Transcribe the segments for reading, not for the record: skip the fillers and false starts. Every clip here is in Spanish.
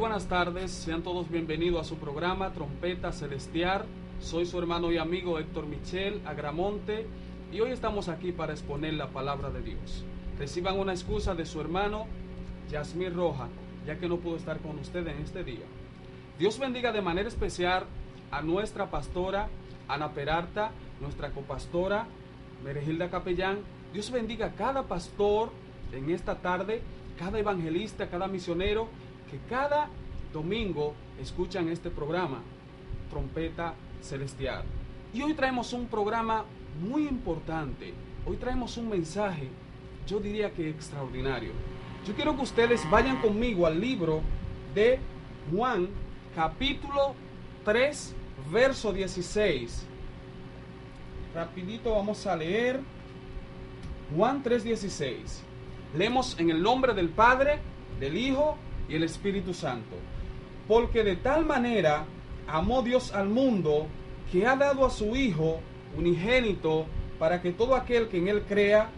buenas tardes, sean todos bienvenidos a su programa Trompeta Celestial. Soy su hermano y amigo Héctor Michel Agramonte y hoy estamos aquí para exponer la palabra de Dios. Reciban una excusa de su hermano Yasmín Roja, ya que no pudo estar con ustedes en este día. Dios bendiga de manera especial a nuestra pastora Ana Peralta, nuestra copastora Meregilda Capellán. Dios bendiga a cada pastor en esta tarde, cada evangelista, cada misionero que cada domingo escuchan este programa, Trompeta Celestial. Y hoy traemos un programa muy importante. Hoy traemos un mensaje, yo diría que extraordinario. Yo quiero que ustedes vayan conmigo al libro de Juan, capítulo 3, verso 16. Rapidito vamos a leer Juan 3:16. Leemos en el nombre del Padre, del Hijo y el Espíritu Santo. Porque de tal manera amó Dios al mundo, que ha dado a su Hijo unigénito, para que todo aquel que en él crea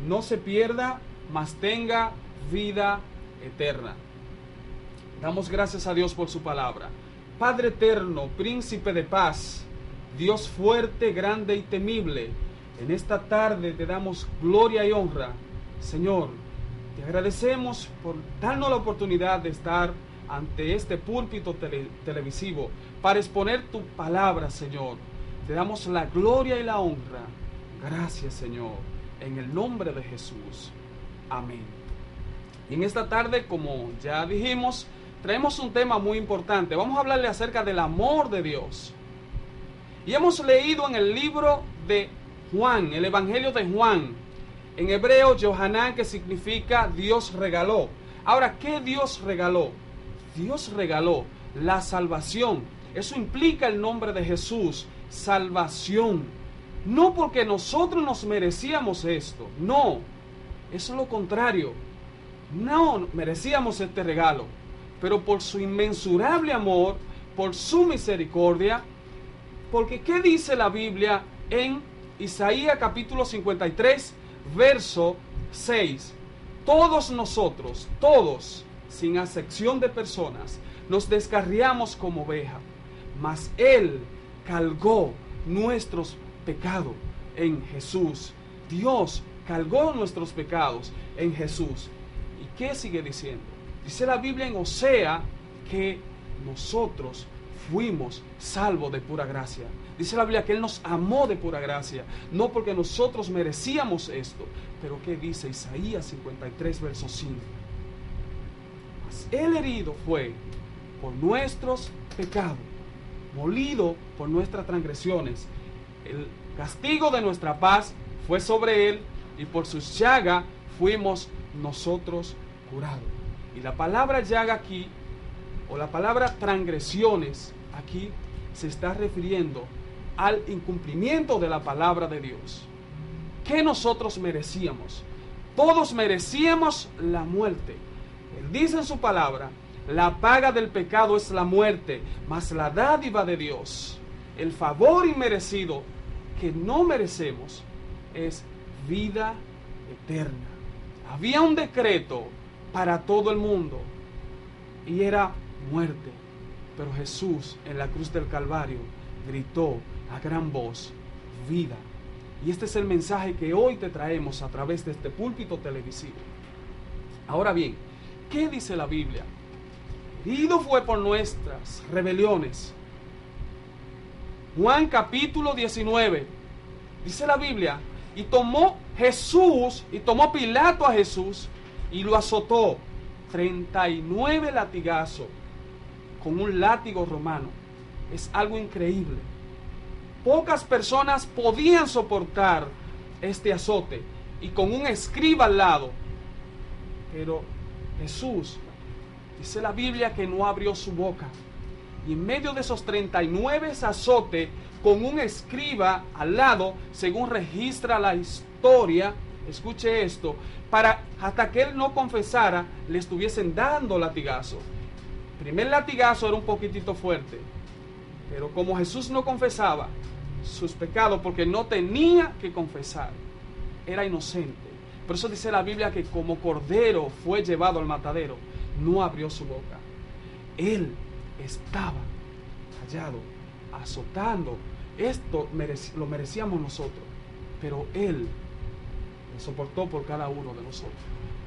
no se pierda, mas tenga vida eterna. Damos gracias a Dios por su palabra. Padre eterno, príncipe de paz, Dios fuerte, grande y temible, en esta tarde te damos gloria y honra. Señor, te agradecemos por darnos la oportunidad de estar ante este púlpito televisivo para exponer tu palabra, Señor. Te damos la gloria y la honra. Gracias, Señor, en el nombre de Jesús. Amén. Y en esta tarde, como ya dijimos, traemos un tema muy importante. Vamos a hablarle acerca del amor de Dios. Y hemos leído en el libro de Juan, el Evangelio de Juan, en hebreo, Yohanan, que significa Dios regaló. Ahora, ¿qué Dios regaló? Dios regaló la salvación. Eso implica el nombre de Jesús, salvación. No porque nosotros nos merecíamos esto, no. Eso es lo contrario. No merecíamos este regalo, pero por su inmensurable amor, por su misericordia, porque ¿qué dice la Biblia en Isaías capítulo 53, verso 6? Todos nosotros, todos, sin acepción de personas, nos descarriamos como oveja, mas Él cargó nuestros pecados en Jesús. Dios cargó nuestros pecados en Jesús. ¿Y qué sigue diciendo? Dice la Biblia en Osea que nosotros fuimos salvos de pura gracia. Dice la Biblia que Él nos amó de pura gracia, no porque nosotros merecíamos esto. Pero ¿qué dice Isaías 53, verso 5? Mas Él herido fue por nuestros pecados, molido por nuestras transgresiones. El castigo de nuestra paz fue sobre Él, y por sus llagas fuimos nosotros curados. Y la palabra llaga aquí, o la palabra transgresiones, aquí se está refiriendo al incumplimiento de la palabra de Dios. ¿Qué nosotros merecíamos? Todos merecíamos la muerte. Él dice en su palabra, la paga del pecado es la muerte, mas la dádiva de Dios, el favor inmerecido que no merecemos, es vida eterna. Había un decreto para todo el mundo y era muerte. Pero Jesús en la cruz del Calvario gritó a gran voz, vida. Y este es el mensaje que hoy te traemos a través de este púlpito televisivo. Ahora bien, ¿qué dice la Biblia? Herido fue por nuestras rebeliones. Juan capítulo 19. Dice la Biblia, y tomó Pilato a Jesús y lo azotó 39 latigazos con un látigo romano. Es algo increíble. Pocas personas podían soportar este azote y con un escriba al lado. Pero Jesús, dice la Biblia que no abrió su boca. Y en medio de esos 39 azotes, con un escriba al lado, según registra la historia, escuche esto, para hasta que él no confesara, le estuviesen dando latigazo. El primer latigazo era un poquitito fuerte, pero como Jesús no confesaba sus pecados, porque no tenía que confesar, era inocente. Por eso dice la Biblia que como cordero fue llevado al matadero, no abrió su boca. Él estaba callado, azotando. Esto lo merecíamos nosotros, pero Él lo soportó por cada uno de nosotros.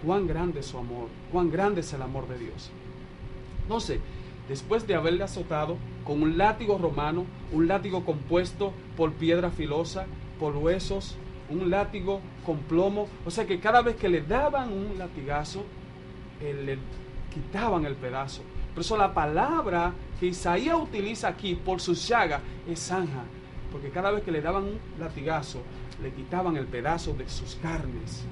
Cuán grande es su amor, cuán grande es el amor de Dios. Entonces, después de haberle azotado con un látigo romano, un látigo compuesto por piedra filosa, por huesos, un látigo con plomo, o sea que cada vez que le daban un latigazo, le quitaban el pedazo. Por eso la palabra que Isaías utiliza aquí por sus llagas es zanja, porque cada vez que le daban un latigazo, le quitaban el pedazo de sus carnes.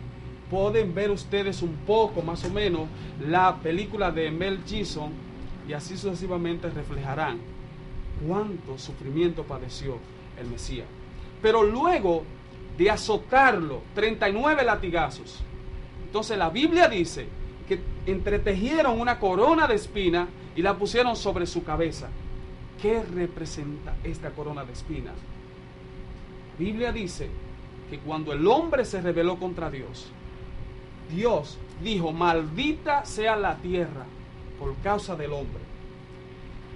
Pueden ver ustedes un poco, más o menos, la película de Mel Gibson, y así sucesivamente reflejarán cuánto sufrimiento padeció el Mesías. Pero luego de azotarlo, 39 latigazos, entonces la Biblia dice que entretejieron una corona de espina y la pusieron sobre su cabeza. ¿Qué representa esta corona de espina? La Biblia dice que cuando el hombre se rebeló contra Dios, Dios dijo: maldita sea la tierra por causa del hombre.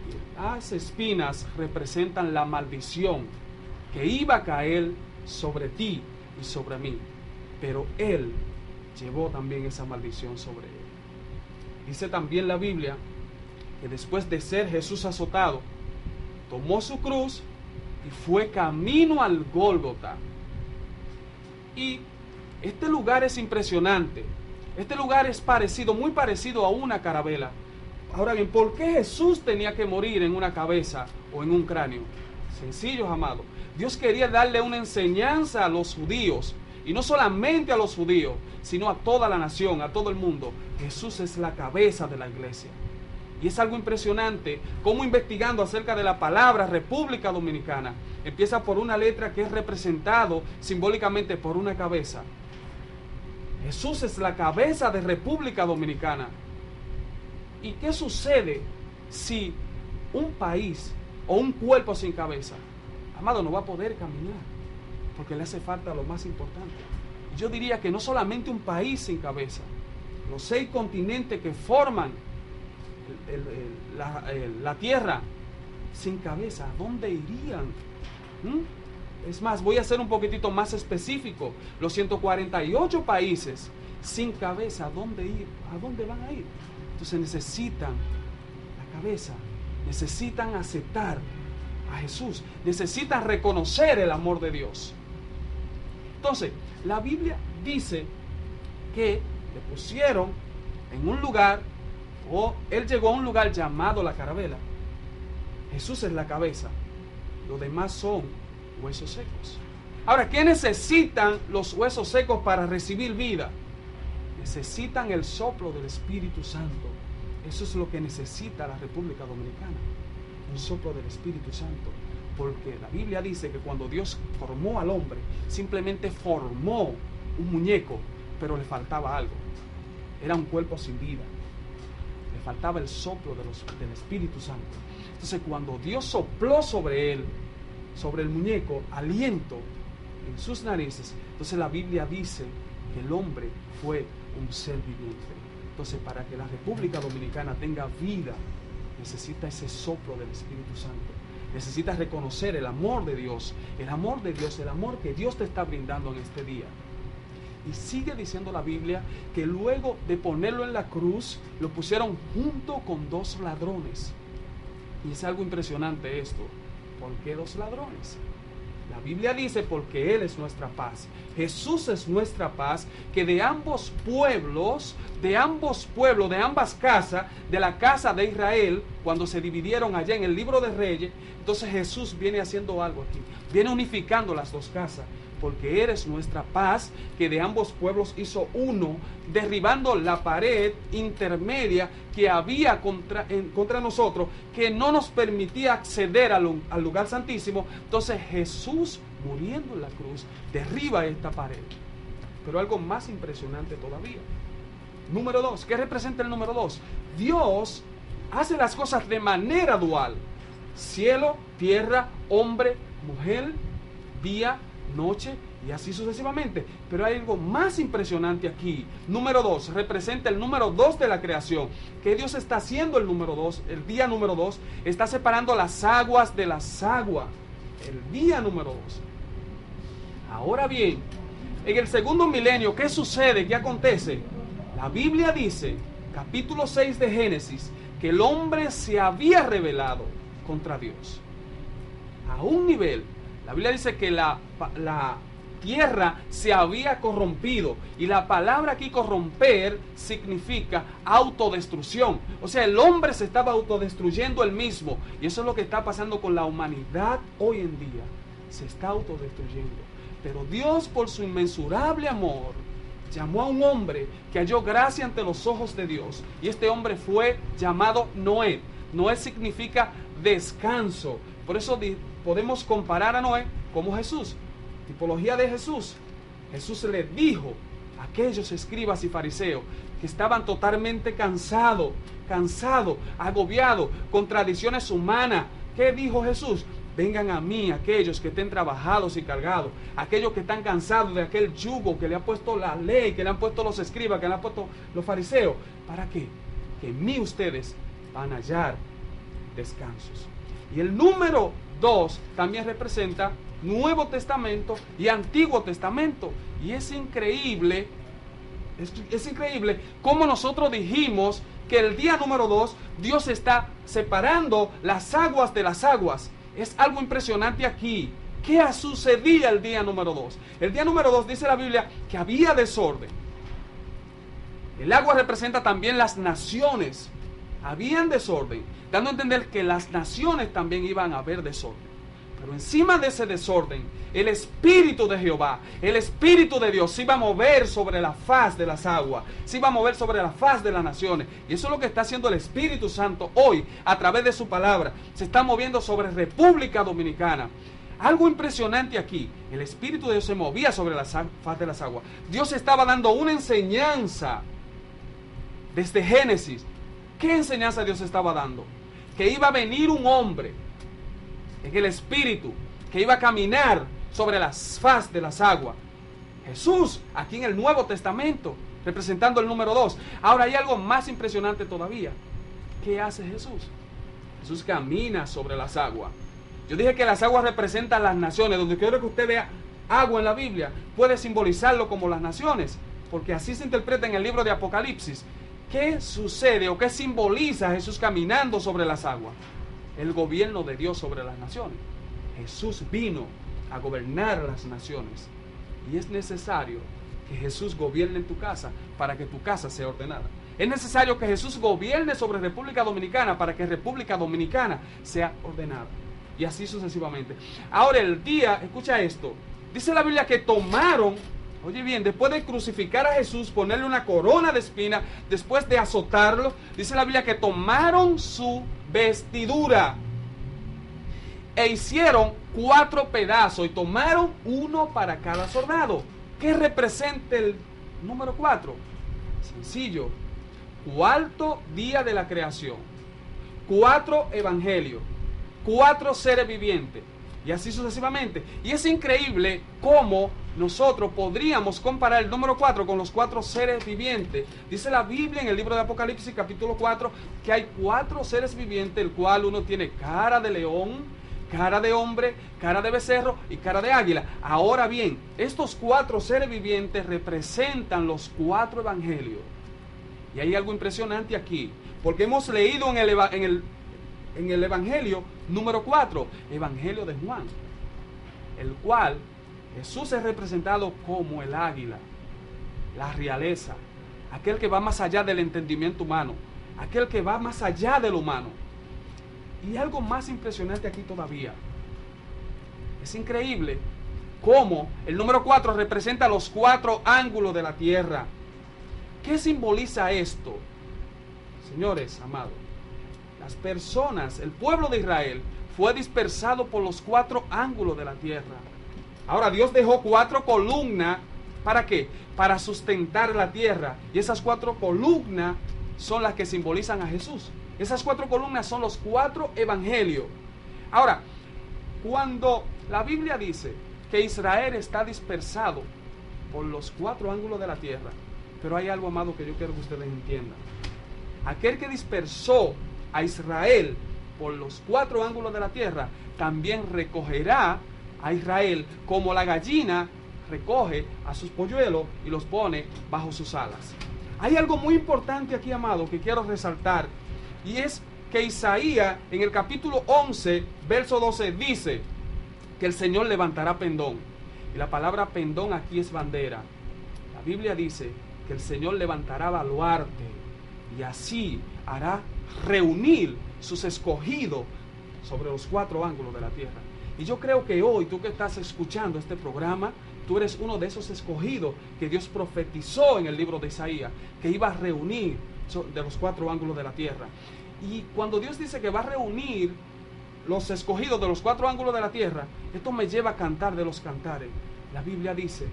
Y las espinas representan la maldición que iba a caer sobre ti y sobre mí, pero Él llevó también esa maldición sobre él. Dice también la Biblia que después de ser Jesús azotado, tomó su cruz y fue camino al Gólgota. Y este lugar es impresionante. Este lugar es parecido, muy parecido a una carabela. Ahora bien, ¿por qué Jesús tenía que morir en una cabeza o en un cráneo? Sencillo, amado. Dios quería darle una enseñanza a los judíos, y no solamente a los judíos, sino a toda la nación, a todo el mundo. Jesús es la cabeza de la iglesia. Y es algo impresionante cómo, investigando acerca de la palabra República Dominicana, empieza por una letra que es representado simbólicamente por una cabeza. Jesús es la cabeza de República Dominicana. ¿Y qué sucede si un país o un cuerpo sin cabeza, amado, no va a poder caminar? Porque le hace falta lo más importante. Yo diría que no solamente un país sin cabeza, los 6 continentes que forman la tierra sin cabeza, ¿a dónde irían? Es más, voy a ser un poquitito más específico. Los 148 países sin cabeza, ¿a dónde ir? ¿A dónde van a ir? Entonces necesitan la cabeza, necesitan aceptar a Jesús, necesitan reconocer el amor de Dios. Entonces, la Biblia dice que le pusieron en un lugar, o él llegó a un lugar llamado la carabela. Jesús es la cabeza, los demás son huesos secos. Ahora, ¿qué necesitan los huesos secos para recibir vida? Necesitan el soplo del Espíritu Santo. Eso es lo que necesita la República Dominicana, un soplo del Espíritu Santo. Porque la Biblia dice que cuando Dios formó al hombre, simplemente formó un muñeco, pero le faltaba algo. Era un cuerpo sin vida. Le faltaba el soplo del Espíritu Santo. Entonces, cuando Dios sopló sobre él, sobre el muñeco, aliento en sus narices, entonces la Biblia dice que el hombre fue un ser viviente. Entonces, para que la República Dominicana tenga vida, necesita ese soplo del Espíritu Santo. Necesitas reconocer el amor de Dios, el amor que Dios te está brindando en este día. Y sigue diciendo la Biblia que luego de ponerlo en la cruz, lo pusieron junto con 2 ladrones. Y es algo impresionante esto. ¿Por qué 2 ladrones? La Biblia dice porque Él es nuestra paz. Jesús es nuestra paz, que de ambos pueblos, de ambas casas, de la casa de Israel, cuando se dividieron allá en el libro de Reyes, entonces Jesús viene haciendo algo aquí. Viene unificando las 2 casas. Porque eres nuestra paz, que de ambos pueblos hizo uno, derribando la pared intermedia que había contra nosotros, que no nos permitía acceder al lugar santísimo. Entonces Jesús, muriendo en la cruz, derriba esta pared. Pero algo más impresionante todavía. Número 2, ¿qué representa el número 2? Dios hace las cosas de manera dual. Cielo, tierra, hombre, mujer, día, noche, y así sucesivamente. Pero hay algo más impresionante aquí. Número 2, representa el número 2 de la creación. ¿Qué Dios está haciendo el número 2? El día número 2 está separando las aguas de las aguas. El día número 2. Ahora bien, en el segundo milenio, ¿qué sucede? ¿Qué acontece? La Biblia dice, capítulo 6 de Génesis, que el hombre se había rebelado contra Dios. A un nivel, la Biblia dice que la tierra se había corrompido, y la palabra aquí corromper significa autodestrucción. O sea, el hombre se estaba autodestruyendo él mismo, y eso es lo que está pasando con la humanidad hoy en día. Se está autodestruyendo, pero Dios, por su inmensurable amor, llamó a un hombre que halló gracia ante los ojos de Dios, y este hombre fue llamado Noé. Noé significa descanso. Por eso podemos comparar a Noé como Jesús. Tipología de Jesús. Jesús le dijo a aquellos escribas y fariseos que estaban totalmente cansados, agobiados con tradiciones humanas. ¿Qué dijo Jesús? Vengan a mí aquellos que estén trabajados y cargados, aquellos que están cansados de aquel yugo que le ha puesto la ley, que le han puesto los escribas, que le han puesto los fariseos. ¿Para qué? Que en mí ustedes van a hallar descansos. Y el número 2 también representa Nuevo Testamento y Antiguo Testamento. Y es increíble cómo nosotros dijimos que el día número 2 Dios está separando las aguas de las aguas. Es algo impresionante aquí. ¿Qué sucedía el día número 2? El día número 2 dice la Biblia que había desorden. El agua representa también las naciones. Habían desorden, dando a entender que las naciones también iban a haber desorden. Pero encima de ese desorden, el Espíritu de Jehová, el Espíritu de Dios se iba a mover sobre la faz de las aguas, se iba a mover sobre la faz de las naciones. Y eso es lo que está haciendo el Espíritu Santo hoy a través de su palabra. Se está moviendo sobre República Dominicana. Algo impresionante aquí, el Espíritu de Dios se movía sobre la faz de las aguas. Dios estaba dando una enseñanza desde Génesis. ¿Qué enseñanza Dios estaba dando? Que iba a venir un hombre en el Espíritu, que iba a caminar sobre la faz de las aguas. Jesús, aquí en el Nuevo Testamento, representando el número 2. Ahora hay algo más impresionante todavía. ¿Qué hace Jesús? Jesús camina sobre las aguas. Yo dije que las aguas representan las naciones. Donde quiero que usted vea agua en la Biblia, puede simbolizarlo como las naciones, porque así se interpreta en el libro de Apocalipsis. ¿Qué sucede o qué simboliza Jesús caminando sobre las aguas? El gobierno de Dios sobre las naciones. Jesús vino a gobernar las naciones, y es necesario que Jesús gobierne en tu casa para que tu casa sea ordenada. Es necesario que Jesús gobierne sobre República Dominicana para que República Dominicana sea ordenada, y así sucesivamente. Ahora el día, escucha esto, dice la Biblia que tomaron, oye bien, después de crucificar a Jesús, ponerle una corona de espina, después de azotarlo, dice la Biblia que tomaron su vestidura e hicieron 4 pedazos y tomaron uno para cada soldado. ¿Qué representa el número 4? Sencillo, 4º día de la creación, 4 evangelios, 4 seres vivientes, y así sucesivamente. Y es increíble cómo nosotros podríamos comparar el número 4 con los 4 seres vivientes. Dice la Biblia en el libro de Apocalipsis capítulo 4 que hay 4 seres vivientes, el cual uno tiene cara de león, cara de hombre, cara de becerro y cara de águila. Ahora bien, estos 4 seres vivientes representan los 4 evangelios. Y hay algo impresionante aquí, porque hemos leído en el evangelio número 4, evangelio de Juan, el cual Jesús es representado como el águila, la realeza, aquel que va más allá del entendimiento humano, aquel que va más allá de lo humano. Y algo más impresionante aquí todavía, es increíble cómo el número 4 representa los 4 ángulos de la tierra. ¿Qué simboliza esto? Señores amados, las personas, el pueblo de Israel fue dispersado por los 4 ángulos de la tierra. Ahora Dios dejó 4 columnas, ¿para qué? Para sustentar la tierra. Y esas 4 columnas son las que simbolizan a Jesús. Esas 4 columnas son los 4 evangelios. Ahora, cuando la Biblia dice que Israel está dispersado por los 4 ángulos de la tierra. Pero hay algo, amado, que yo quiero que ustedes entiendan. Aquel que dispersó a Israel por los 4 ángulos de la tierra, también recogerá a Israel como la gallina recoge a sus polluelos y los pone bajo sus alas. Hay algo muy importante aquí, amado, que quiero resaltar, y es que Isaías en el capítulo 11, verso 12 dice que el Señor levantará pendón. Y la palabra pendón aquí es bandera. La Biblia dice que el Señor levantará baluarte y así hará reunir sus escogidos sobre los 4 ángulos de la tierra. Y yo creo que hoy, tú que estás escuchando este programa, tú eres uno de esos escogidos que Dios profetizó en el libro de Isaías, que iba a reunir de los 4 ángulos de la tierra. Y cuando Dios dice que va a reunir los escogidos de los 4 ángulos de la tierra, esto me lleva a cantar de los cantares. La Biblia dice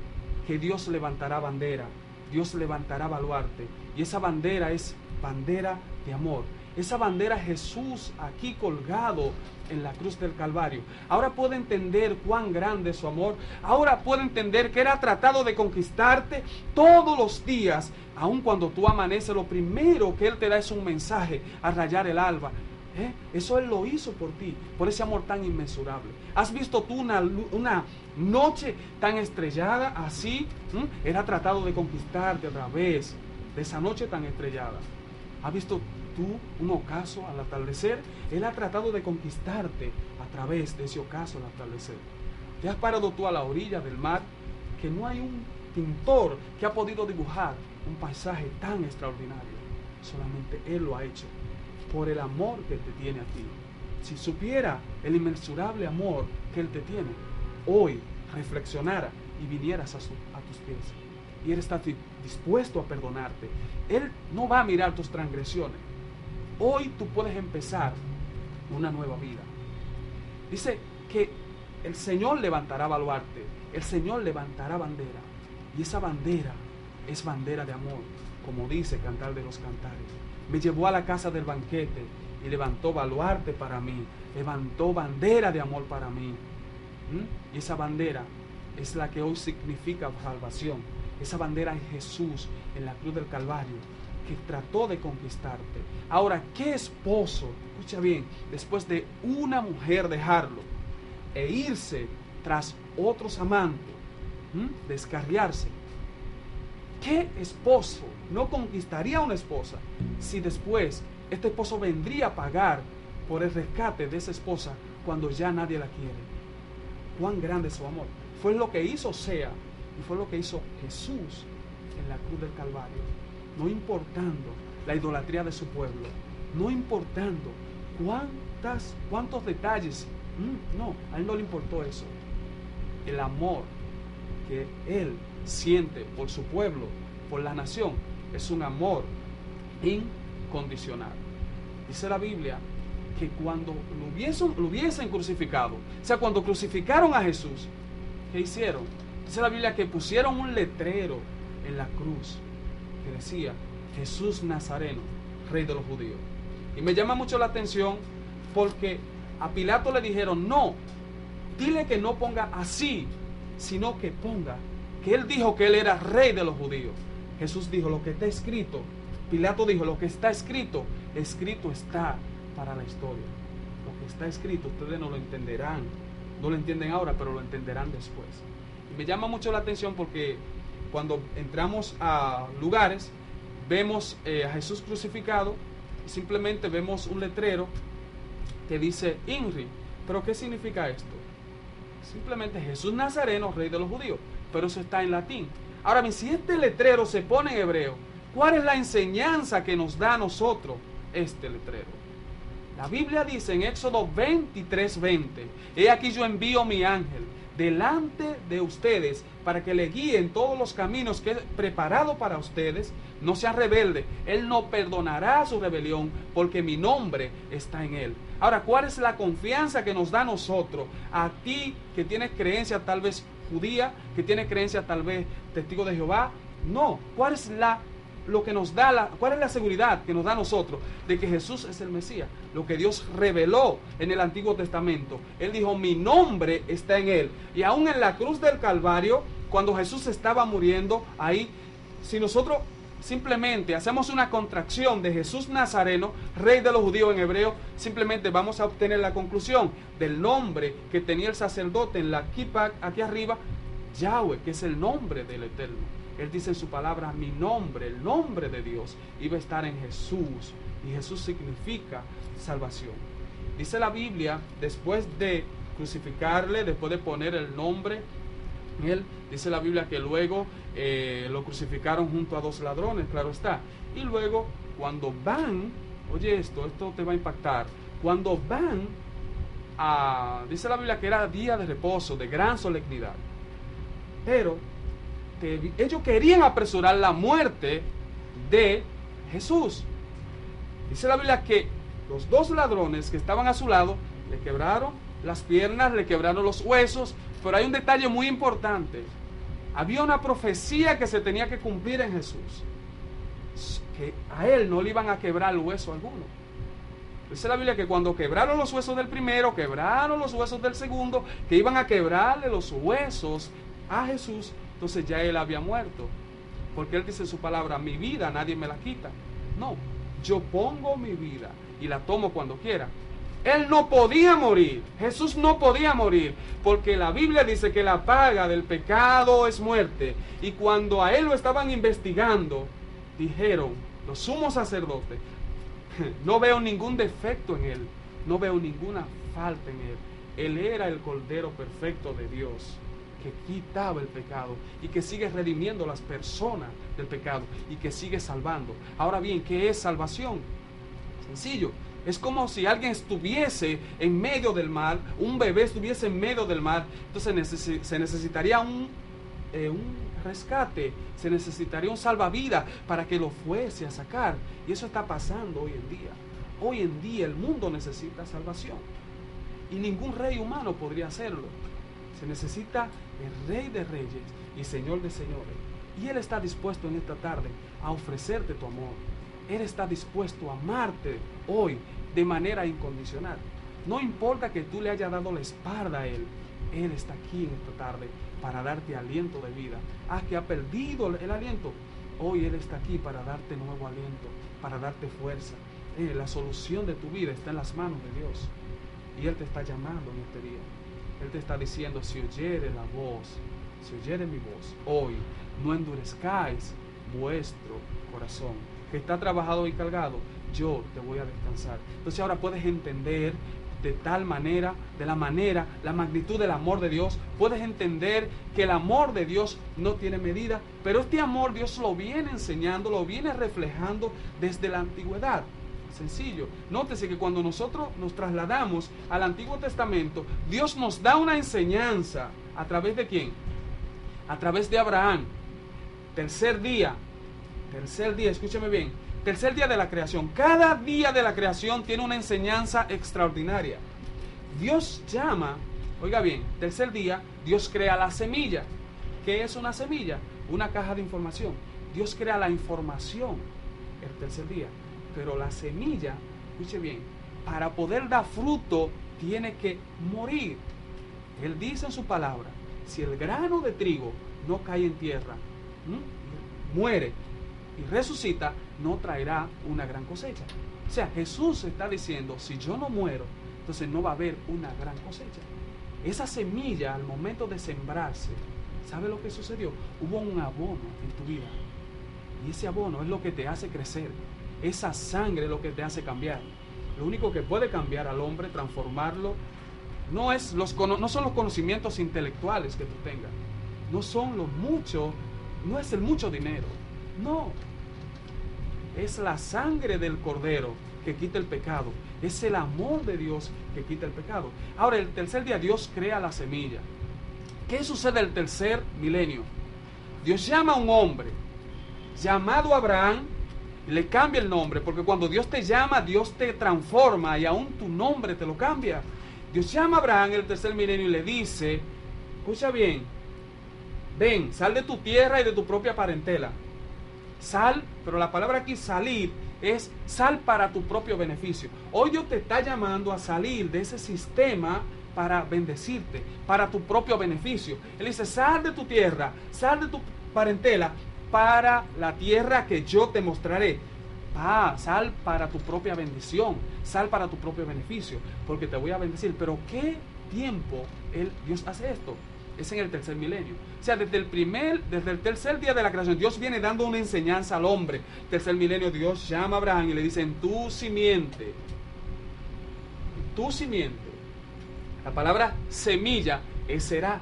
que Dios levantará bandera, Dios levantará baluarte, y esa bandera es bandera de amor. Esa bandera es Jesús aquí colgado en la cruz del Calvario. Ahora puedo entender cuán grande es su amor. Ahora puedo entender que Él ha tratado de conquistarte todos los días. Aun cuando tú amaneces, lo primero que Él te da es un mensaje a rayar el alba. Eso Él lo hizo por ti, por ese amor tan inmensurable. ¿Has visto tú una noche tan estrellada así? Él ha tratado de conquistarte a través de esa noche tan estrellada. ¿Has visto tú un ocaso al atardecer? Él ha tratado de conquistarte a través de ese ocaso al atardecer. ¿Te has parado tú a la orilla del mar? Que no hay un pintor que ha podido dibujar un paisaje tan extraordinario. Solamente Él lo ha hecho por el amor que Él te tiene a ti. Si supiera el inmensurable amor que Él te tiene, hoy reflexionara y vinieras a tus pies. Y Él está dispuesto a perdonarte. Él no va a mirar tus transgresiones. Hoy tú puedes empezar una nueva vida. Dice que el Señor levantará baluarte, el Señor levantará bandera. Y esa bandera es bandera de amor, como dice Cantar de los Cantares. Me llevó a la casa del banquete y levantó baluarte para mí, levantó bandera de amor para mí. Y esa bandera es la que hoy significa salvación. Esa bandera es Jesús en la cruz del Calvario, que trató de conquistarte. Ahora, ¿qué esposo, escucha bien, después de una mujer dejarlo e irse tras otros amantes, descarriarse? ¿Qué esposo no conquistaría a una esposa si después este esposo vendría a pagar por el rescate de esa esposa cuando ya nadie la quiere? ¿Cuán grande es su amor? Fue lo que hizo Sea y fue lo que hizo Jesús en la cruz del Calvario. No importando la idolatría de su pueblo, no importando cuántos detalles, no, a Él no le importó eso. El amor que Él siente por su pueblo, por la nación, es un amor incondicional. Dice la Biblia que cuando lo hubiesen crucificado, o sea, cuando crucificaron a Jesús, ¿qué hicieron? Dice la Biblia que pusieron un letrero en la cruz que decía: Jesús Nazareno, Rey de los Judíos. Y me llama mucho la atención porque a Pilato le dijeron: no, dile que no ponga así, sino que ponga que Él dijo que Él era Rey de los Judíos. Jesús dijo: lo que está escrito. Pilato dijo: lo que está escrito, escrito está para la historia. Lo que está escrito ustedes no lo entenderán, no lo entienden ahora, pero lo entenderán después. Y me llama mucho la atención porque cuando entramos a lugares, vemos a Jesús crucificado y simplemente vemos un letrero que dice INRI. ¿Pero qué significa esto? Simplemente Jesús Nazareno, Rey de los Judíos, pero eso está en latín. Ahora bien, si este letrero se pone en hebreo, ¿cuál es la enseñanza que nos da a nosotros este letrero? La Biblia dice en Éxodo 23:20: he aquí yo envío mi ángel delante de ustedes para que le guíen todos los caminos que he preparado para ustedes. No sean rebeldes, Él no perdonará su rebelión porque mi nombre está en Él. Ahora, ¿cuál es la confianza que nos da a nosotros? A ti que tienes creencia tal vez judía, que tienes creencia tal vez testigo de Jehová. No, ¿cuál es la lo que nos da, cuál es la seguridad que nos da a nosotros de que Jesús es el Mesías? Lo que Dios reveló en el Antiguo Testamento. Él dijo, mi nombre está en él. Y aún en la cruz del Calvario, cuando Jesús estaba muriendo, ahí, si nosotros simplemente hacemos una contracción de Jesús Nazareno, rey de los judíos en hebreo, simplemente vamos a obtener la conclusión del nombre que tenía el sacerdote en la kippah aquí arriba, Yahweh, que es el nombre del Eterno. Él dice en su palabra, mi nombre, el nombre de Dios, iba a estar en Jesús. Y Jesús significa salvación. Dice la Biblia, después de crucificarle, después de poner el nombre en él, dice la Biblia que luego lo crucificaron junto a 2 ladrones, claro está. Y luego, cuando van, oye esto te va a impactar. Cuando van dice la Biblia que era día de reposo, de gran solemnidad. Pero ellos querían apresurar la muerte de Jesús. Dice la Biblia que los 2 ladrones que estaban a su lado le quebraron las piernas, le quebraron los huesos. Pero hay un detalle muy importante. Había una profecía que se tenía que cumplir en Jesús, que a él no le iban a quebrar hueso alguno. Dice la Biblia que cuando quebraron los huesos del primero, quebraron los huesos del segundo, que iban a quebrarle los huesos a Jesús, entonces ya él había muerto. Porque él dice en su palabra, mi vida nadie me la quita. No, yo pongo mi vida y la tomo cuando quiera. Él no podía morir, Jesús no podía morir, porque la Biblia dice que la paga del pecado es muerte. Y cuando a él lo estaban investigando, dijeron los sumos sacerdotes, no veo ningún defecto en él, no veo ninguna falta en él. Él era el Cordero perfecto de Dios, que quitaba el pecado y que sigue redimiendo a las personas del pecado y que sigue salvando. Ahora bien, ¿qué es salvación? Sencillo. Es como si alguien estuviese en medio del mar, un bebé estuviese en medio del mar, entonces se necesitaría un rescate, se necesitaría un salvavidas para que lo fuese a sacar. Y eso está pasando hoy en día. Hoy en día el mundo necesita salvación. Y ningún rey humano podría hacerlo. Se necesita el Rey de Reyes y Señor de Señores. Y Él está dispuesto en esta tarde a ofrecerte tu amor. Él está dispuesto a amarte hoy de manera incondicional. No importa que tú le hayas dado la espalda a Él. Él está aquí en esta tarde para darte aliento de vida. Que ha perdido el aliento. Hoy Él está aquí para darte nuevo aliento, para darte fuerza. La solución de tu vida está en las manos de Dios. Y Él te está llamando en este día. Él te está diciendo, si oyere la voz, si oyere mi voz, hoy no endurezcáis vuestro corazón, que está trabajado y cargado, yo te voy a descansar. Entonces ahora puedes entender de tal manera, la magnitud del amor de Dios. Puedes entender que el amor de Dios no tiene medida, pero este amor Dios lo viene enseñando, lo viene reflejando desde la antigüedad. Sencillo. Nótese que cuando nosotros nos trasladamos al Antiguo Testamento, Dios nos da una enseñanza. ¿A través de quién? A través de Abraham. Tercer día, escúcheme bien. Tercer día de la creación. Cada día de la creación tiene una enseñanza extraordinaria. Dios llama, oiga bien, tercer día, Dios crea la semilla. ¿Qué es una semilla? Una caja de información. Dios crea la información el tercer día. Pero la semilla, escuche bien, para poder dar fruto tiene que morir. Él dice en su palabra, si el grano de trigo no cae en tierra, muere y resucita, no traerá una gran cosecha. O sea, Jesús está diciendo, si yo no muero, entonces no va a haber una gran cosecha. Esa semilla, al momento de sembrarse, ¿sabe lo que sucedió? Hubo un abono en tu vida. Y ese abono es lo que te hace crecer. Esa sangre es lo que te hace cambiar. Lo único que puede cambiar al hombre, transformarlo, no son los conocimientos intelectuales que tú tengas. No es el mucho dinero. No. Es la sangre del Cordero que quita el pecado. Es el amor de Dios que quita el pecado. Ahora, el tercer día Dios crea la semilla. ¿Qué sucede el tercer milenio? Dios llama a un hombre llamado Abraham, le cambia el nombre, porque cuando Dios te llama, Dios te transforma y aún tu nombre te lo cambia. Dios llama a Abraham en el tercer milenio y le dice, escucha bien, ven, sal de tu tierra y de tu propia parentela Sal, pero la palabra aquí salir es sal para tu propio beneficio. Hoy Dios te está llamando a salir de ese sistema para bendecirte, para tu propio beneficio. Él dice, sal de tu tierra, sal de tu parentela, para la tierra que yo te mostraré. Sal para tu propia bendición, sal para tu propio beneficio, porque te voy a bendecir. Pero ¿qué tiempo Dios hace esto? Es en el tercer milenio. O sea, desde el tercer día de la creación, Dios viene dando una enseñanza al hombre. Tercer milenio, Dios llama a Abraham y le dice, en tu simiente, la palabra semilla es será.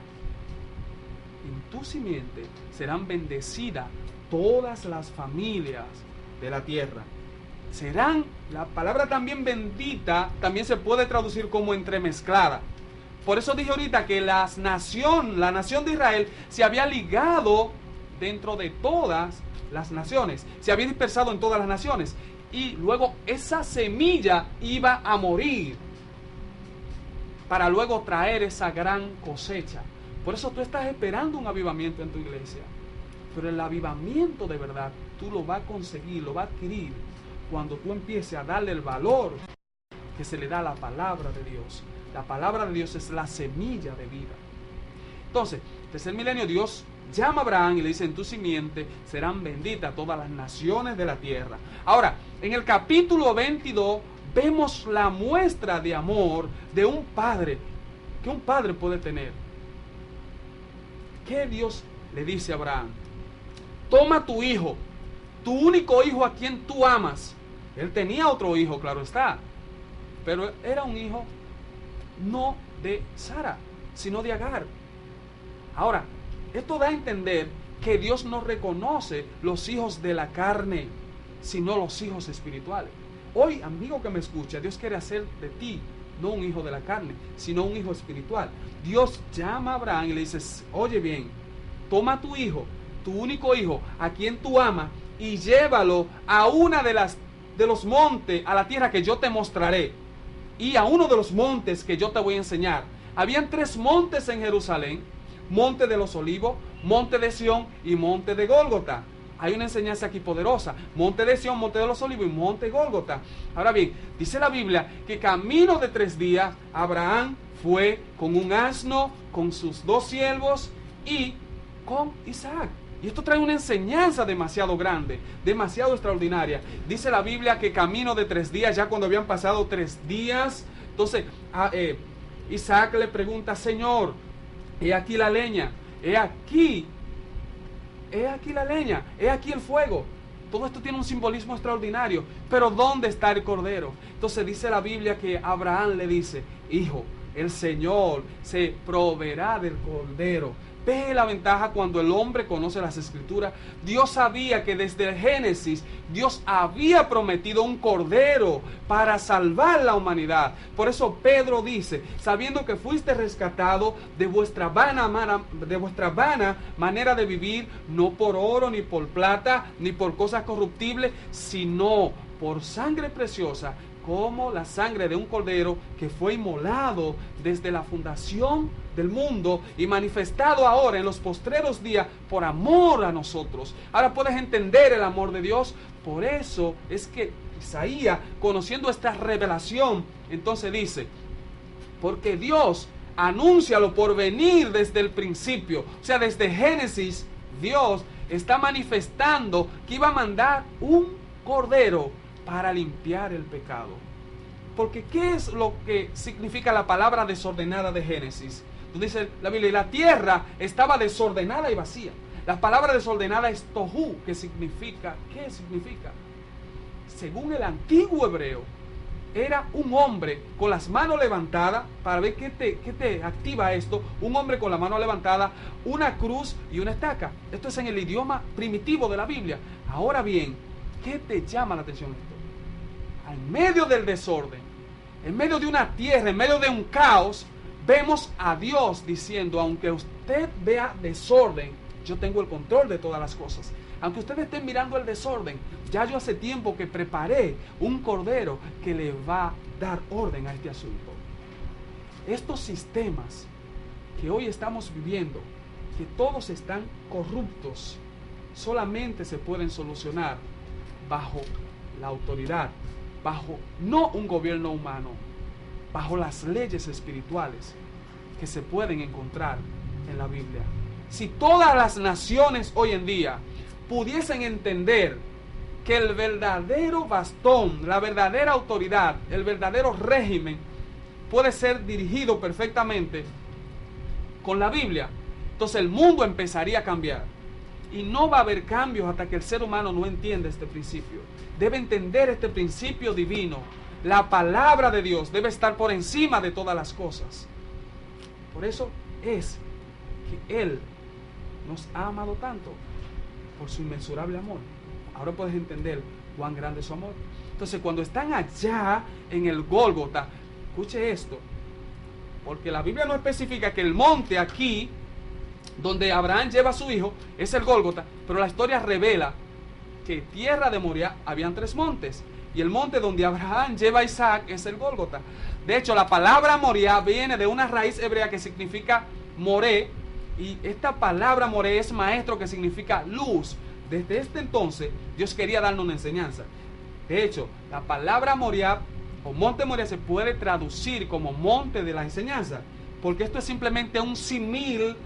En tu simiente serán bendecidas todas las familias de la tierra. Serán, la palabra también bendita, también se puede traducir como entremezclada. Por eso dije ahorita que la nación de Israel se había ligado dentro de todas las naciones, se había dispersado en todas las naciones, y luego esa semilla iba a morir para luego traer esa gran cosecha. Por eso tú estás esperando un avivamiento en tu iglesia, pero el avivamiento de verdad tú lo vas a conseguir, lo vas a adquirir cuando tú empieces a darle el valor que se le da a la palabra de Dios. La palabra de Dios es la semilla de vida. Entonces, desde el milenio Dios llama a Abraham y le dice, en tu simiente serán benditas todas las naciones de la tierra. Ahora, en el capítulo 22 vemos la muestra de amor de un padre, que un padre puede tener. ¿Qué Dios le dice a Abraham? Toma tu hijo, tu único hijo a quien tú amas. Él tenía otro hijo, claro está, pero era un hijo no de Sara, sino de Agar. Ahora, esto da a entender que Dios no reconoce los hijos de la carne, sino los hijos espirituales. Hoy, amigo que me escucha, Dios quiere hacer de ti no un hijo de la carne, sino un hijo espiritual. Dios llama a Abraham y le dice, oye bien, toma tu hijo, tu único hijo, a quien tú amas, y llévalo a una de los montes, a la tierra que yo te mostraré, y a uno de los montes que yo te voy a enseñar. Habían 3 montes en Jerusalén: monte de los olivos, monte de Sión y monte de Gólgota. Hay una enseñanza aquí poderosa: monte de Sión, monte de los olivos y monte de Gólgota. Ahora bien, dice la Biblia que camino de 3 días Abraham fue con un asno, con sus 2 siervos y con Isaac. Y esto trae una enseñanza demasiado grande, demasiado extraordinaria. Dice la Biblia que camino de 3 días, ya cuando habían pasado 3 días, entonces Isaac le pregunta, Señor, he aquí la leña, he aquí la leña, he aquí el fuego. Todo esto tiene un simbolismo extraordinario, pero ¿dónde está el cordero? Entonces dice la Biblia que Abraham le dice, hijo, el Señor se proveerá del cordero. Ve la ventaja cuando el hombre conoce las Escrituras. Dios sabía que desde el Génesis Dios había prometido un cordero para salvar la humanidad. Por eso Pedro dice, sabiendo que fuiste rescatado de vuestra vana manera de vivir, no por oro, ni por plata, ni por cosas corruptibles, sino por sangre preciosa, como la sangre de un cordero que fue inmolado desde la fundación del mundo y manifestado ahora en los postreros días por amor a nosotros. Ahora puedes entender el amor de Dios. Por eso es que Isaías, conociendo esta revelación, entonces dice, porque Dios anuncia lo por venir desde el principio. O sea, desde Génesis, Dios está manifestando que iba a mandar un cordero para limpiar el pecado. Porque ¿qué es lo que significa la palabra desordenada de Génesis? Tú dices la Biblia, la tierra estaba desordenada y vacía. La palabra desordenada es tohu, que significa, ¿qué significa? Según el antiguo hebreo, era un hombre con las manos levantadas, para ver qué te activa esto, un hombre con la mano levantada, una cruz y una estaca. Esto es en el idioma primitivo de la Biblia. Ahora bien, ¿qué te llama la atención esto? En medio del desorden, en medio de una tierra, en medio de un caos, vemos a Dios diciendo, aunque usted vea desorden, yo tengo el control de todas las cosas. Aunque ustedes estén mirando el desorden, ya yo hace tiempo que preparé un cordero que le va a dar orden a este asunto. Estos sistemas que hoy estamos viviendo, que todos están corruptos, solamente se pueden solucionar bajo la autoridad, bajo no un gobierno humano, bajo las leyes espirituales que se pueden encontrar en la Biblia. Si todas las naciones hoy en día pudiesen entender que el verdadero bastón, la verdadera autoridad, el verdadero régimen puede ser dirigido perfectamente con la Biblia, entonces el mundo empezaría a cambiar. Y no va a haber cambios hasta que el ser humano no entienda este principio. Debe entender este principio divino. La palabra de Dios debe estar por encima de todas las cosas. Por eso es que Él nos ha amado tanto, por su inmensurable amor. Ahora puedes entender cuán grande es su amor. Entonces, cuando están allá en el Gólgota, escuche esto, porque la Biblia no especifica que el monte aquí, donde Abraham lleva a su hijo, es el Gólgota, pero la historia revela que tierra de Moria habían 3 montes, y el monte donde Abraham lleva a Isaac es el Gólgota. De hecho, la palabra Moria viene de una raíz hebrea que significa Moré, y esta palabra Moré es maestro, que significa luz. Desde este entonces, Dios quería darnos una enseñanza. De hecho, la palabra Moria o monte Moria se puede traducir como monte de la enseñanza, porque esto es simplemente un símil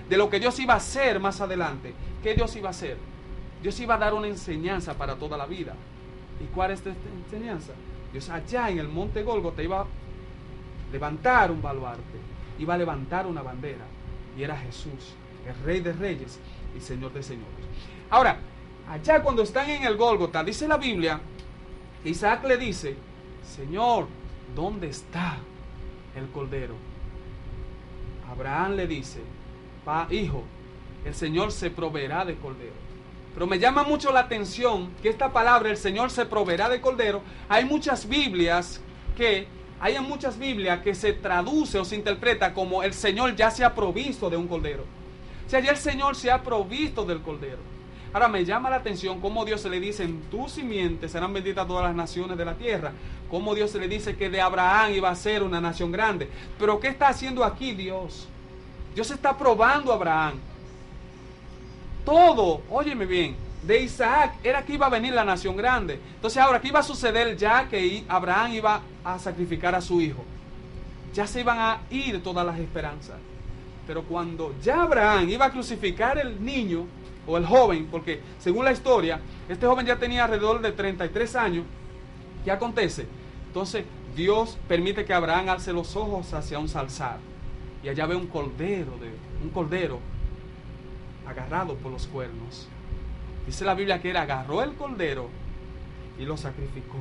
de lo que Dios iba a hacer más adelante. ¿Qué Dios iba a hacer? Dios iba a dar una enseñanza para toda la vida. ¿Y cuál es esta enseñanza? Dios allá en el monte Gólgota iba a levantar un baluarte, iba a levantar una bandera, y era Jesús, el Rey de Reyes y Señor de Señores. Ahora, allá cuando están en el Gólgota, dice la Biblia que Isaac le dice: Señor, ¿dónde está el cordero? Abraham le dice: hijo, el Señor se proveerá de cordero. Pero me llama mucho la atención que esta palabra, el Señor se proveerá de cordero, hay muchas Biblias que se traduce o se interpreta como el Señor ya se ha provisto de un cordero. O sea, ya el Señor se ha provisto del cordero. Ahora me llama la atención cómo Dios se le dice: en tu simiente serán benditas todas las naciones de la tierra. Cómo Dios se le dice que de Abraham iba a ser una nación grande. Pero ¿qué está haciendo aquí Dios? Dios está probando a Abraham. Todo, óyeme bien, de Isaac era que iba a venir la nación grande. Entonces ahora, ¿qué iba a suceder ya que Abraham iba a sacrificar a su hijo? Ya se iban a ir todas las esperanzas. Pero cuando ya Abraham iba a crucificar el niño o el joven, porque según la historia, este joven ya tenía alrededor de 33 años, ¿qué acontece? Entonces Dios permite que Abraham alce los ojos hacia un zarzal, y allá ve un cordero agarrado por los cuernos. Dice la Biblia que él agarró el cordero y lo sacrificó.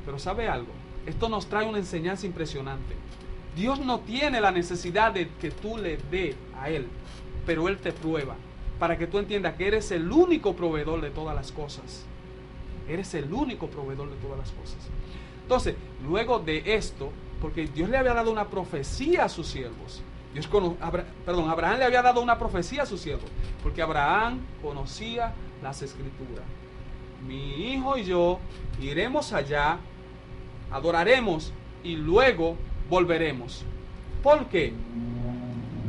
Pero ¿sabe algo? Esto nos trae una enseñanza impresionante. Dios no tiene la necesidad de que tú le dé a Él, pero Él te prueba para que tú entiendas que eres el único proveedor de todas las cosas. Eres el único proveedor de todas las cosas. Entonces, luego de esto, porque Dios le había dado una profecía a sus siervos. Abraham le había dado una profecía a sus siervos, porque Abraham conocía las Escrituras. Mi hijo y yo iremos allá, adoraremos y luego volveremos. ¿Por qué?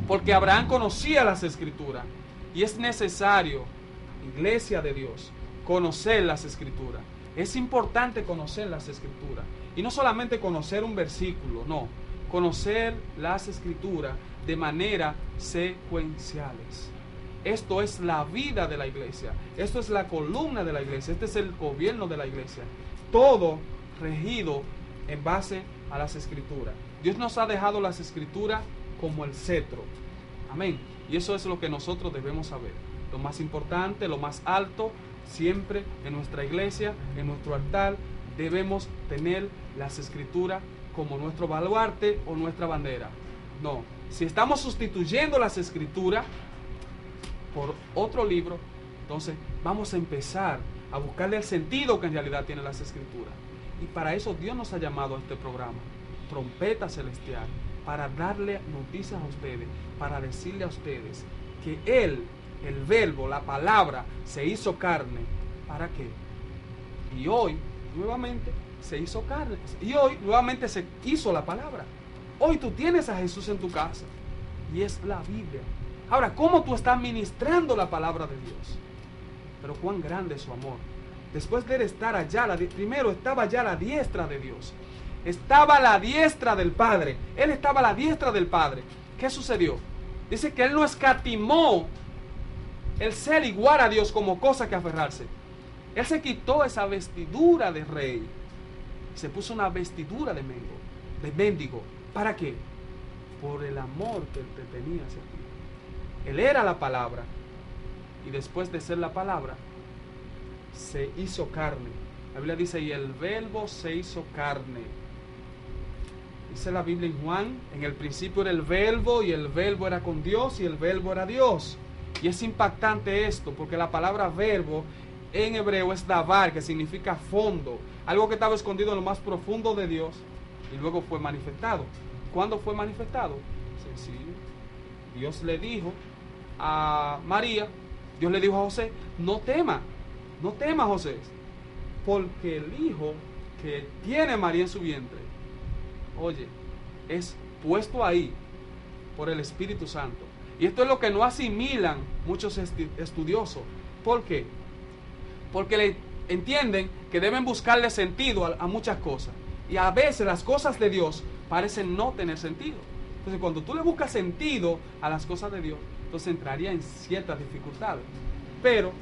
Porque Abraham conocía las Escrituras, y es necesario, iglesia de Dios, conocer las Escrituras. Es importante conocer las Escrituras, y no solamente conocer un versículo, no, conocer las Escrituras de manera secuenciales. Esto es la vida de la iglesia, esto es la columna de la iglesia, este es el gobierno de la iglesia, todo regido en base a las Escrituras. Dios nos ha dejado las Escrituras como el cetro, amén, y eso es lo que nosotros debemos saber. Lo más importante, lo más alto, siempre en nuestra iglesia, en nuestro altar, debemos tener las Escrituras como nuestro baluarte o nuestra bandera. No, si estamos sustituyendo las Escrituras por otro libro, entonces vamos a empezar a buscarle el sentido que en realidad tienen las Escrituras. Y para eso Dios nos ha llamado a este programa, Trompeta Celestial, para darle noticias a ustedes, para decirle a ustedes que Él, el verbo, la palabra, se hizo carne. ¿Para qué? Y hoy, nuevamente, se hizo carne. Y hoy, nuevamente, se hizo la palabra. Hoy tú tienes a Jesús en tu casa. Y es la Biblia. Ahora, ¿cómo tú estás ministrando la palabra de Dios? Pero cuán grande es su amor. Después de él estar allá, primero estaba allá a la diestra de Dios. Estaba a la diestra del Padre. Él estaba a la diestra del Padre. ¿Qué sucedió? Dice que él no escatimó el ser igual a Dios como cosa que aferrarse. Él se quitó esa vestidura de rey. Se puso una vestidura de mendigo. ¿Para qué? Por el amor que él te tenía hacia ti. Él era la palabra. Y después de ser la palabra, se hizo carne. La Biblia dice, y el verbo se hizo carne. Dice la Biblia en Juan, en el principio era el verbo, y el verbo era con Dios, y el verbo era Dios. Y es impactante esto, porque la palabra verbo en hebreo es davar, que significa fondo. Algo que estaba escondido en lo más profundo de Dios, y luego fue manifestado. ¿Cuándo fue manifestado? Sencillo. Dios le dijo a María, Dios le dijo a José, no tema José, porque el hijo que tiene María en su vientre, oye, es puesto ahí por el Espíritu Santo. Y esto es lo que no asimilan muchos estudiosos. ¿Por qué? Porque le entienden que deben buscarle sentido a muchas cosas. Y a veces las cosas de Dios parecen no tener sentido. Entonces cuando tú le buscas sentido a las cosas de Dios, entonces entraría en ciertas dificultades. Pero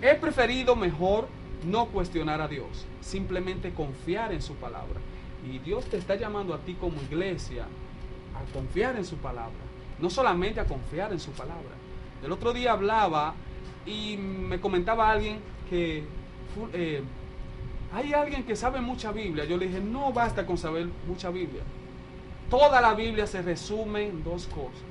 he preferido mejor no cuestionar a Dios, simplemente confiar en su palabra. Y Dios te está llamando a ti como iglesia a confiar en su palabra, no solamente a confiar en su palabra. El otro día hablaba y me comentaba alguien que hay alguien que sabe mucha Biblia. Yo le dije, no basta con saber mucha Biblia. Toda la Biblia se resume en dos cosas.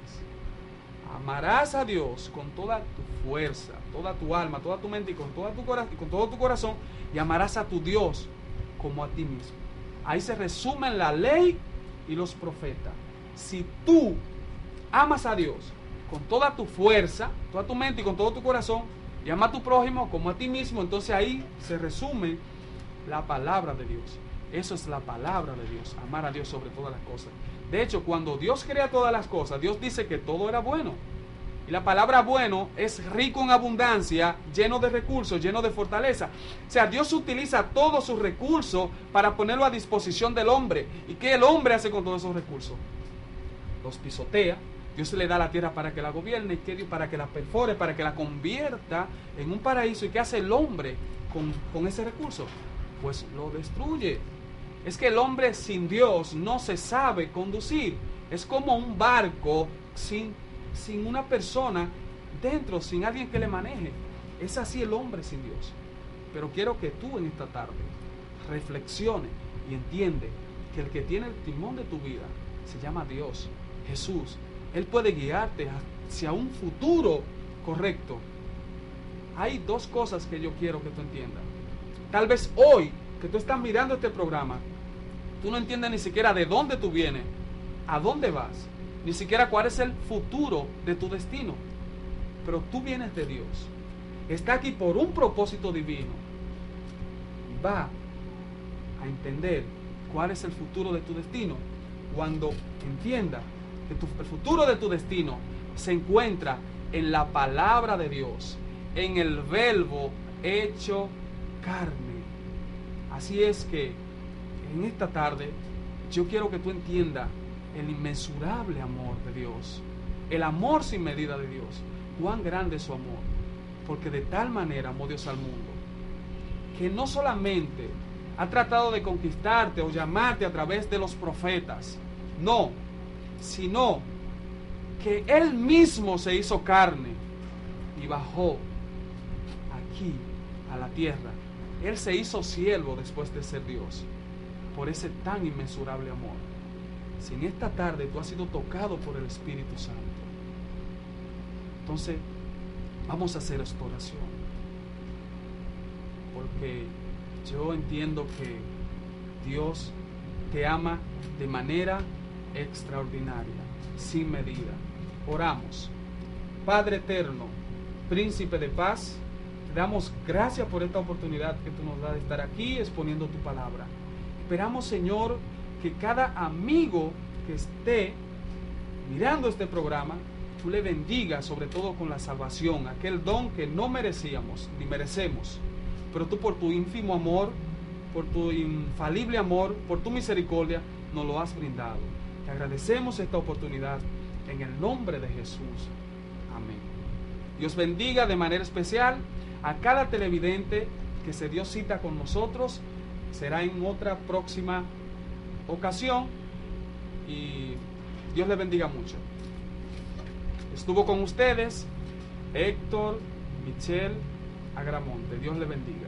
Amarás a Dios con toda tu fuerza, toda tu alma, toda tu mente y con todo tu corazón, y amarás a tu Dios como a ti mismo. Ahí se resumen la ley y los profetas. Si tú amas a Dios con toda tu fuerza, toda tu mente y con todo tu corazón, y amas a tu prójimo como a ti mismo, entonces ahí se resume la palabra de Dios. Eso es la palabra de Dios, amar a Dios sobre todas las cosas. De hecho, cuando Dios crea todas las cosas, Dios dice que todo era bueno. Y la palabra bueno es rico en abundancia, lleno de recursos, lleno de fortaleza. O sea, Dios utiliza todos sus recursos para ponerlo a disposición del hombre. ¿Y qué el hombre hace con todos esos recursos? Los pisotea. Dios le da la tierra para que la gobierne, para que la perfore, para que la convierta en un paraíso. ¿Y qué hace el hombre con ese recurso? Pues lo destruye. Es que el hombre sin Dios no se sabe conducir. Es como un barco sin una persona dentro, sin alguien que le maneje. Es así el hombre sin Dios. Pero quiero que tú en esta tarde reflexione y entiende que el que tiene el timón de tu vida se llama Dios, Jesús. Él puede guiarte hacia un futuro correcto. Hay dos cosas que yo quiero que tú entiendas. Tal vez hoy que tú estás mirando este programa, tú no entiendes ni siquiera de dónde tú vienes, a dónde vas, ni siquiera cuál es el futuro de tu destino. Pero tú vienes de Dios, está aquí por un propósito divino. Va a entender cuál es el futuro de tu destino cuando entienda que el futuro de tu destino se encuentra en la palabra de Dios, en el verbo hecho carne. Así es que en esta tarde yo quiero que tú entiendas el inmensurable amor de Dios, el amor sin medida de Dios. Cuán grande es su amor, porque de tal manera amó Dios al mundo, que no solamente ha tratado de conquistarte o llamarte a través de los profetas, no, sino que Él mismo se hizo carne y bajó aquí a la tierra. Él se hizo siervo después de ser Dios, por ese tan inmensurable amor. Si en esta tarde tú has sido tocado por el Espíritu Santo, entonces vamos a hacer esta oración, porque yo entiendo que Dios te ama de manera extraordinaria, sin medida. Oramos. Padre eterno, príncipe de paz, te damos gracias por esta oportunidad que tú nos das de estar aquí exponiendo tu palabra. Esperamos, Señor, que cada amigo que esté mirando este programa tú le bendigas, sobre todo con la salvación, aquel don que no merecíamos ni merecemos, pero tú por tu ínfimo amor, por tu infalible amor, por tu misericordia, nos lo has brindado. Te agradecemos esta oportunidad en el nombre de Jesús. Amén. Dios bendiga de manera especial a cada televidente que se dio cita con nosotros. Será en otra próxima ocasión y Dios les bendiga mucho. Estuvo con ustedes Héctor Michel Agramonte. Dios les bendiga.